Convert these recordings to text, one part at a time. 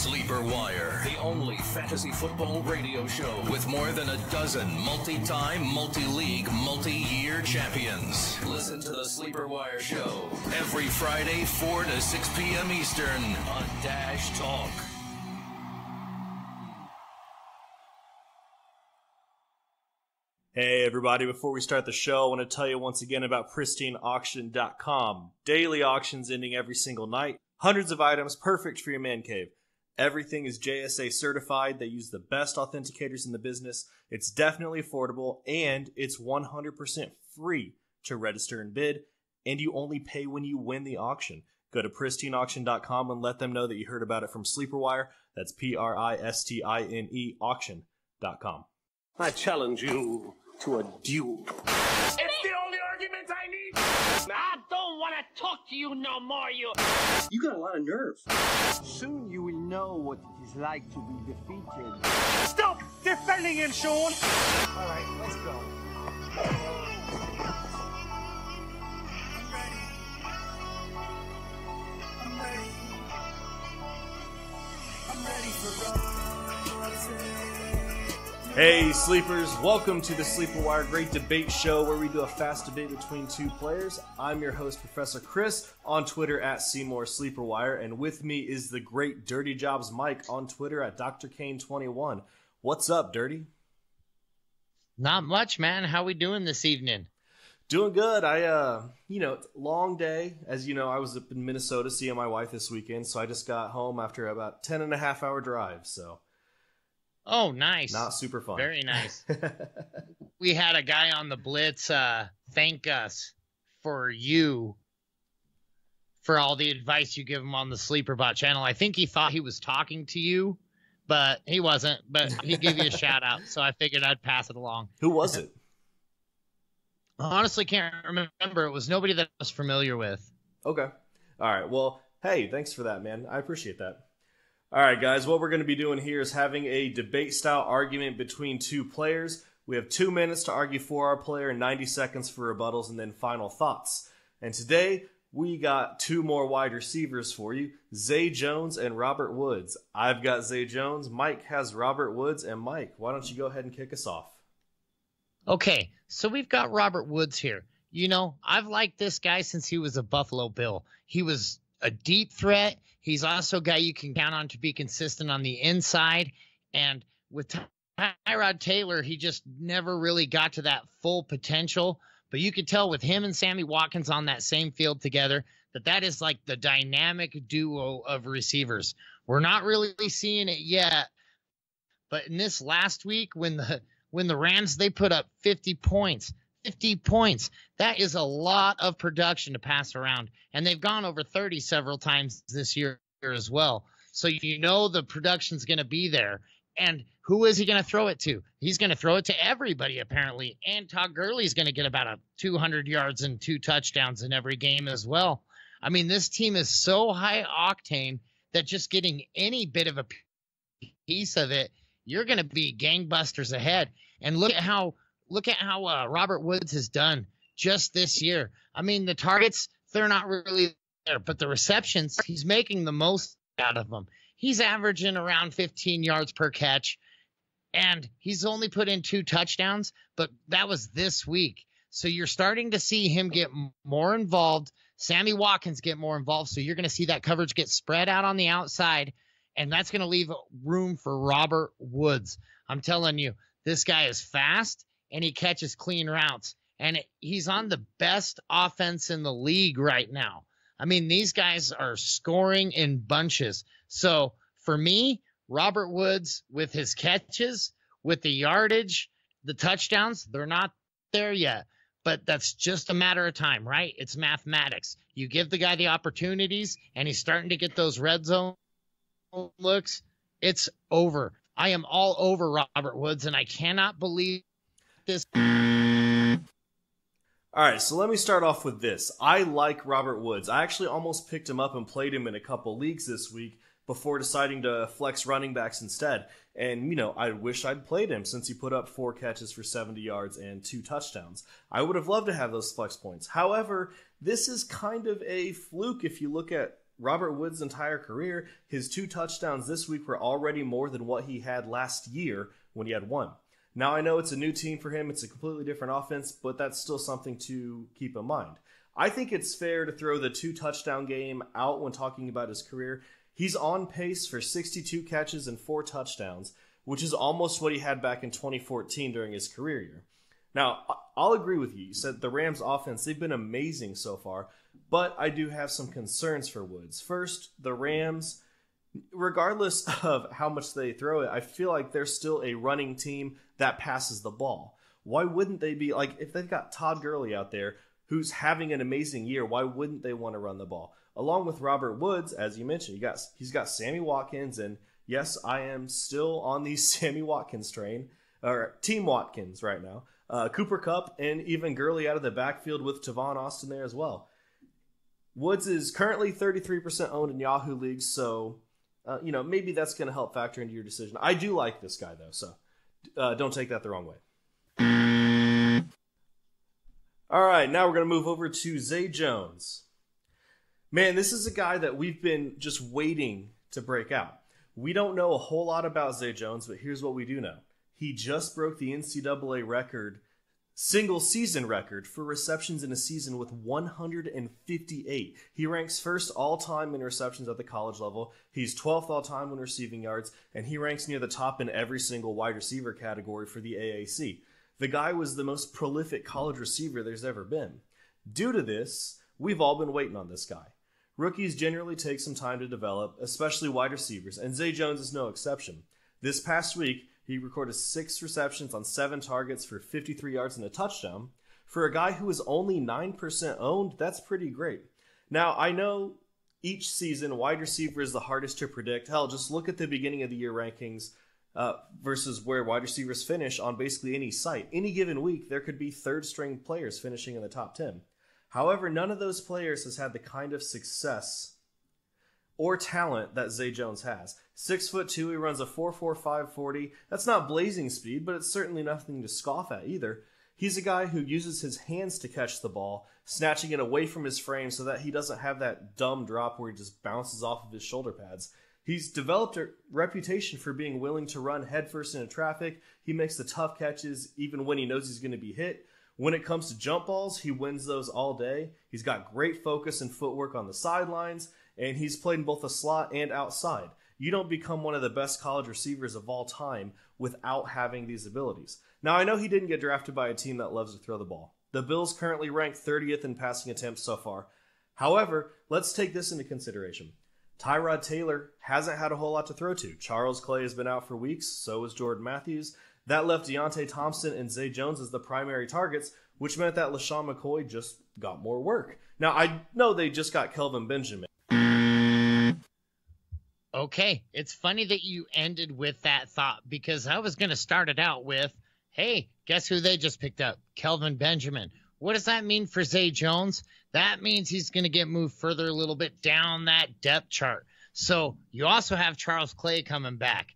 Sleeper Wire, the only fantasy football radio show with more than a dozen multi-time, multi-league, multi-year champions. Listen to the Sleeper Wire show every Friday, 4 to 6 p.m. Eastern on Dash Talk. Hey everybody, before we start the show, I want to tell you once again about PristineAuction.com. Daily auctions ending every single night. Hundreds of items perfect for your man cave. Everything is JSA certified. They use the best authenticators in the business. It's definitely affordable, and it's 100% free to register and bid, and you only pay when you win the auction. Go to PristineAuction.com and let them know that you heard about it from Sleeper Wire. That's PRISTINE auction.com. I challenge you to a duel. It's the only argument I need. I don't want to talk to you no more, you. You got a lot of nerve. Soon you will know what it is like to be defeated. Stop defending him, Sean. All right, let's go. I'm ready for Hey Sleepers, welcome to the Sleeper Wire Great Debate Show, where we do a fast debate between two players. I'm your host, Professor Chris, on Twitter at Seymour Sleeper Wire, and with me is the great Dirty Jobs Mike on Twitter at Dr. Kane21. What's up, Dirty? Not much, man. How we doing this evening? Doing good. Long day. As you know, I was up in Minnesota seeing my wife this weekend, so I just got home after about 10.5-hour drive, so... Oh, nice. Not super fun. Very nice. We had a guy on the Blitz thank us for all the advice you give him on the Sleeperbot channel. I think he thought he was talking to you, but he wasn't. But he gave you a shout out, so I figured I'd pass it along. Who was it? I honestly can't remember. It was nobody that I was familiar with. Okay. All right. Well, hey, thanks for that, man. I appreciate that. All right, guys, what we're going to be doing here is having a debate-style argument between two players. We have 2 minutes to argue for our player and 90 seconds for rebuttals and then final thoughts. And today, we got two more wide receivers for you, Zay Jones and Robert Woods. I've got Zay Jones, Mike has Robert Woods, and Mike, why don't you go ahead and kick us off? Okay, so we've got Robert Woods here. You know, I've liked this guy since he was a Buffalo Bill. He was a deep threat. He's also a guy you can count on to be consistent on the inside. And with Tyrod Taylor, he just never really got to that full potential. But you could tell with him and Sammy Watkins on that same field together that is like the dynamic duo of receivers. We're not really seeing it yet. But in this last week, when the Rams, they put up 50 points. 50 points. That is a lot of production to pass around. And they've gone over 30 several times this year as well. So you know the production's going to be there. And who is he going to throw it to? He's going to throw it to everybody, apparently. And Todd Gurley's going to get about 200 yards and 2 touchdowns in every game as well. I mean, this team is so high octane that just getting any bit of a piece of it, you're going to be gangbusters ahead. And look at how Robert Woods has done just this year. I mean, the targets, they're not really there, but the receptions, he's making the most out of them. He's averaging around 15 yards per catch, and he's only put in 2 touchdowns, but that was this week. So you're starting to see him get more involved. Sammy Watkins get more involved, so you're going to see that coverage get spread out on the outside, and that's going to leave room for Robert Woods. I'm telling you, this guy is fast, and he catches clean routes. And he's on the best offense in the league right now. I mean, these guys are scoring in bunches. So for me, Robert Woods with his catches, with the yardage, the touchdowns, they're not there yet. But that's just a matter of time, right? It's mathematics. You give the guy the opportunities, and he's starting to get those red zone looks. It's over. I am all over Robert Woods, and I cannot believe this. All right, so let me start off with this. I like Robert Woods. I actually almost picked him up and played him in a couple leagues this week before deciding to flex running backs instead. And, I wish I'd played him since he put up 4 catches for 70 yards and 2 touchdowns. I would have loved to have those flex points. However, this is kind of a fluke if you look at Robert Woods' entire career, his 2 touchdowns this week were already more than what he had last year when he had 1. Now, I know it's a new team for him. It's a completely different offense, but that's still something to keep in mind. I think it's fair to throw the 2 touchdown game out when talking about his career. He's on pace for 62 catches and 4 touchdowns, which is almost what he had back in 2014 during his career year. Now, I'll agree with you. You said the Rams offense, they've been amazing so far, but I do have some concerns for Woods. First, the Rams, regardless of how much they throw it, I feel like they're still a running team that passes the ball. Why wouldn't they be, like, if they've got Todd Gurley out there who's having an amazing year, why wouldn't they want to run the ball? Along with Robert Woods, as you mentioned, he's got Sammy Watkins, and yes, I am still on the Sammy Watkins train, or Team Watkins right now. Cooper Kupp, and even Gurley out of the backfield with Tavon Austin there as well. Woods is currently 33% owned in Yahoo leagues, so maybe that's going to help factor into your decision. I do like this guy, though, so don't take that the wrong way. All right, now we're going to move over to Zay Jones. Man, this is a guy that we've been just waiting to break out. We don't know a whole lot about Zay Jones, but here's what we do know. He just broke the NCAA record, single season record, for receptions in a season with 158. He ranks first all-time in receptions at the college level. He's 12th all-time in receiving yards, and he ranks near the top in every single wide receiver category for the AAC. The guy was the most prolific college receiver there's ever been. Due to this, we've all been waiting on this guy. Rookies generally take some time to develop, especially wide receivers, and Zay Jones is no exception. This past week, he recorded 6 receptions on 7 targets for 53 yards and a touchdown. For a guy who is only 9% owned, that's pretty great. Now, I know each season, wide receiver is the hardest to predict. Hell, just look at the beginning of the year rankings versus where wide receivers finish on basically any site. Any given week, there could be third-string players finishing in the top 10. However, none of those players has had the kind of success or talent that Zay Jones has. 6'2", he runs a 4.45 40. That's not blazing speed, but it's certainly nothing to scoff at either. He's a guy who uses his hands to catch the ball, snatching it away from his frame so that he doesn't have that dumb drop where he just bounces off of his shoulder pads. He's developed a reputation for being willing to run headfirst into traffic. He makes the tough catches even when he knows he's going to be hit. When it comes to jump balls, he wins those all day. He's got great focus and footwork on the sidelines, and he's played in both the slot and outside. You don't become one of the best college receivers of all time without having these abilities. Now, I know he didn't get drafted by a team that loves to throw the ball. The Bills currently rank 30th in passing attempts so far. However, let's take this into consideration. Tyrod Taylor hasn't had a whole lot to throw to. Charles Clay has been out for weeks, so has Jordan Matthews. That left Deontay Thompson and Zay Jones as the primary targets, which meant that LaShawn McCoy just got more work. Now, I know they just got Kelvin Benjamin. Okay, it's funny that you ended with that thought, because I was going to start it out with, hey, guess who they just picked up? Kelvin Benjamin. What does that mean for Zay Jones? That means he's going to get moved further a little bit down that depth chart. So you also have Charles Clay coming back.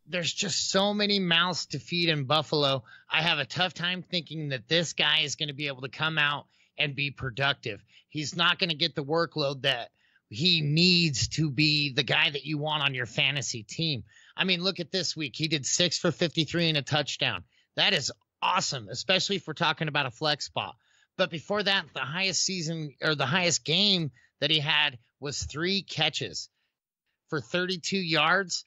There's just so many mouths to feed in Buffalo. I have a tough time thinking that this guy is going to be able to come out and be productive. He's not going to get the workload that he needs to be the guy that you want on your fantasy team. I mean, look at this week. He did 6 for 53 and a touchdown. That is awesome, especially if we're talking about a flex spot. But before that, the highest game that he had was 3 catches for 32 yards.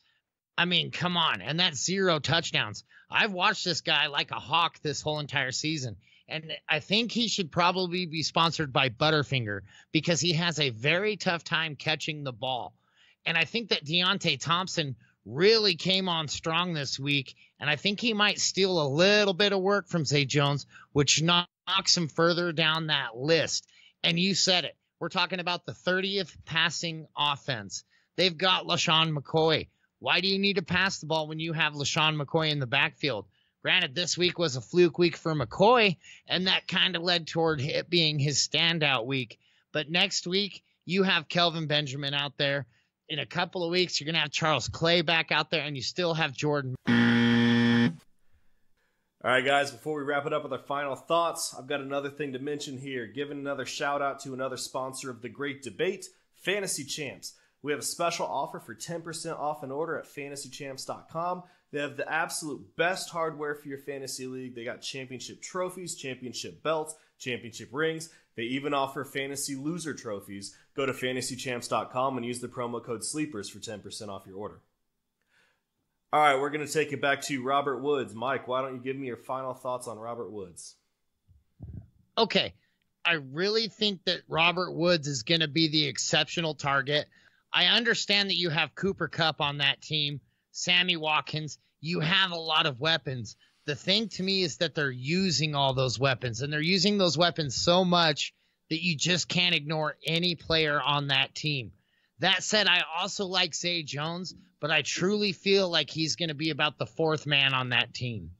I mean, come on. And that's 0 touchdowns. I've watched this guy like a hawk this whole entire season. And I think he should probably be sponsored by Butterfinger, because he has a very tough time catching the ball. And I think that Deontay Thompson really came on strong this week. And I think he might steal a little bit of work from Zay Jones, which knocks him further down that list. And you said it. We're talking about the 30th passing offense. They've got LaShawn McCoy. Why do you need to pass the ball when you have LaShawn McCoy in the backfield? Granted, this week was a fluke week for McCoy, and that kind of led toward it being his standout week. But next week, you have Kelvin Benjamin out there. In a couple of weeks, you're going to have Charles Clay back out there, and you still have Jordan. All right, guys, before we wrap it up with our final thoughts, I've got another thing to mention here. Giving another shout out to another sponsor of The Great Debate, Fantasy Champs. We have a special offer for 10% off an order at fantasychamps.com. They have the absolute best hardware for your fantasy league. They got championship trophies, championship belts, championship rings. They even offer fantasy loser trophies. Go to fantasychamps.com and use the promo code SLEEPERS for 10% off your order. All right, we're going to take it back to Robert Woods. Mike, why don't you give me your final thoughts on Robert Woods? Okay, I really think that Robert Woods is going to be the exceptional target. I understand that you have Cooper Kupp on that team, Sammy Watkins. You have a lot of weapons. The thing to me is that they're using all those weapons, and they're using those weapons so much that you just can't ignore any player on that team. That said, I also like Zay Jones, but I truly feel like he's going to be about the fourth man on that team.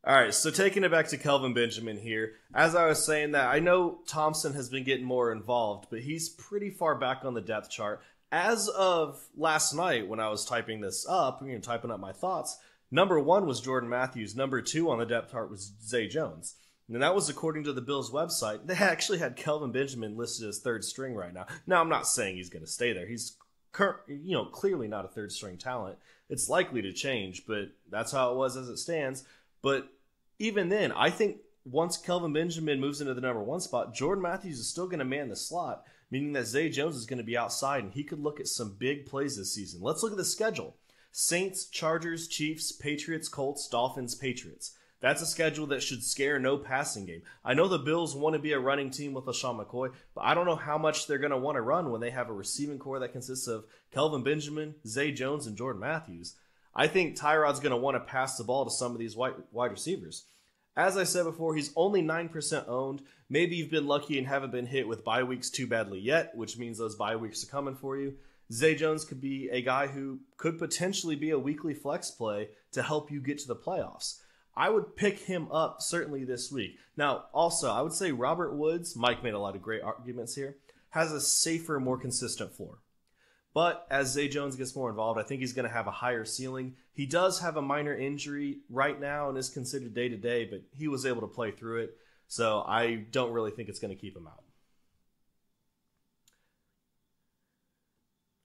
All right, so taking it back to Kelvin Benjamin here, as I was saying that, I know Thompson has been getting more involved, but he's pretty far back on the depth chart. As of last night, when I was typing this up, typing up my thoughts, number 1 was Jordan Matthews. Number 2 on the depth chart was Zay Jones. And that was according to the Bills' website. They actually had Kelvin Benjamin listed as third string right now. Now, I'm not saying he's going to stay there. He's clearly not a third string talent. It's likely to change, but that's how it was as it stands. But even then, I think once Kelvin Benjamin moves into the number 1 spot, Jordan Matthews is still going to man the slot, meaning that Zay Jones is going to be outside, and he could look at some big plays this season. Let's look at the schedule. Saints, Chargers, Chiefs, Patriots, Colts, Dolphins, Patriots. That's a schedule that should scare no passing game. I know the Bills want to be a running team with LaShawn McCoy, but I don't know how much they're going to want to run when they have a receiving core that consists of Kelvin Benjamin, Zay Jones, and Jordan Matthews. I think Tyrod's going to want to pass the ball to some of these wide receivers. As I said before, he's only 9% owned. Maybe you've been lucky and haven't been hit with bye weeks too badly yet, which means those bye weeks are coming for you. Zay Jones could be a guy who could potentially be a weekly flex play to help you get to the playoffs. I would pick him up certainly this week. Now, also, I would say Robert Woods, Mike made a lot of great arguments here, has a safer, more consistent floor. But as Zay Jones gets more involved, I think he's going to have a higher ceiling. He does have a minor injury right now and is considered day-to-day, but he was able to play through it, so I don't really think it's going to keep him out.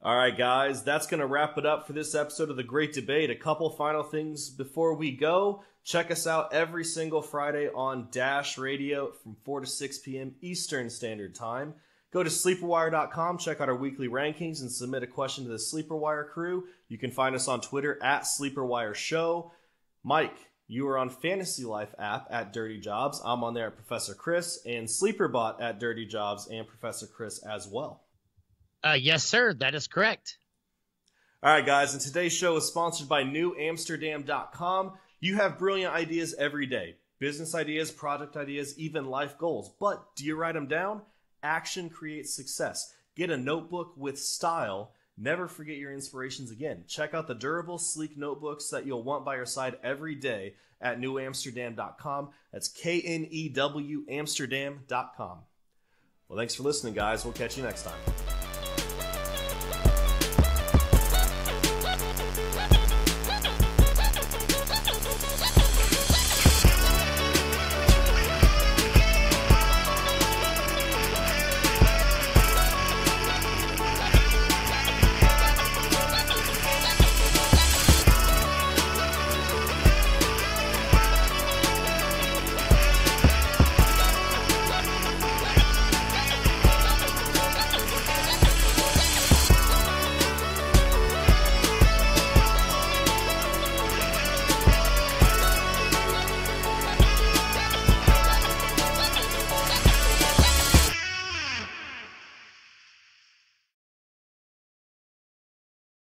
All right, guys, that's going to wrap it up for this episode of The Great Debate. A couple final things before we go. Check us out every single Friday on Dash Radio from 4 to 6 p.m. Eastern Standard Time. Go to SleeperWire.com, check out our weekly rankings, and submit a question to the SleeperWire crew. You can find us on Twitter at SleeperWireShow. Mike, you are on Fantasy Life app at Dirty Jobs. I'm on there at Professor Chris, and SleeperBot at Dirty Jobs and Professor Chris as well. Yes, sir. That is correct. All right, guys, and today's show is sponsored by NewAmsterdam.com. You have brilliant ideas every day. Business ideas, product ideas, even life goals. But do you write them down? Action creates success. Get a notebook with style. Never forget your inspirations again. Check out the durable, sleek notebooks that you'll want by your side every day at NewAmsterdam.com. That's KNEW Amsterdam.com. Well, thanks for listening, guys. We'll catch you next time.